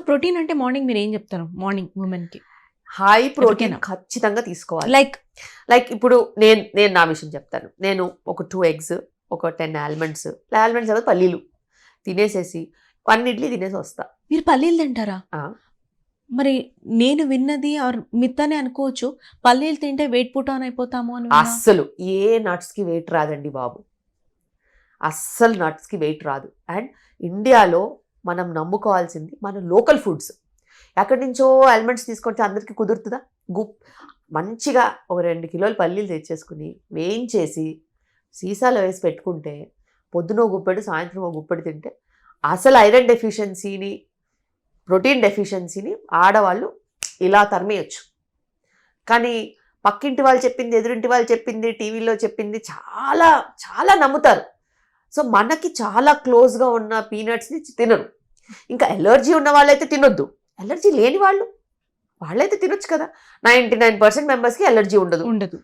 Protein అంటే morning మీరు ఏం చెప్తారు మార్నింగ్ ఉమెన్ కి? హై ప్రోటీన్ ఎవరికైనా? ఖచ్చితంగా తీసుకోవాలి. లైక్ ఇప్పుడు నేను నా విషయం చెప్తాను. నేను ఒక 2 eggs, ఒక 10 ఆల్మండ్స్ తర్వాత పల్లీలు తినేసేసి 1 ఇడ్లీ తినేసి వస్తా. మీరు పల్లీలు తింటారా? ఆ, మరి నేను విన్నది ఆర్ మిత్ అని అనుకోవచ్చు, పల్లీలు తింటే వెయిట్ పుట్ ఆన్ అయిపోతాము అని విన్నా. అస్సలు ఏ నట్స్కి వెయిట్ రాదండి బాబు. అస్సలు నట్స్కి వెయిట్ రాదు. అండ్ ఇండియాలో మనం నమ్ముకోవాల్సింది మన లోకల్ ఫుడ్స్. ఎక్కడి నుంచో ఆల్మండ్స్ తీసుకొస్తే అందరికీ కుదురుతుందా? మంచిగా ఒక 2 కిలోల పల్లీలు తెచ్చేసుకుని వేయించేసి సీసాలో వేసి పెట్టుకుంటే పొద్దున ఒక గుప్పెడు సాయంత్రం ఒక గుప్పెడు తింటే అసలు ఐరన్ డెఫిషియన్సీని, ప్రోటీన్ డెఫిషియన్సీని ఆడవాళ్ళు ఇలా తరిమేయచ్చు. కానీ పక్కింటి వాళ్ళు చెప్పింది, ఎదురింటి వాళ్ళు చెప్పింది, టీవీలో చెప్పింది చాలా చాలా నమ్ముతారు. సో మనకి చాలా క్లోజ్గా ఉన్న పీనట్స్ని తినరు. ఇంకా ఎలర్జీ ఉన్న వాళ్ళైతే తినొద్దు. ఎలర్జీ లేని వాళ్ళైతే తినొచ్చు కదా. 99% మెంబర్స్కి ఎలర్జీ ఉండదు.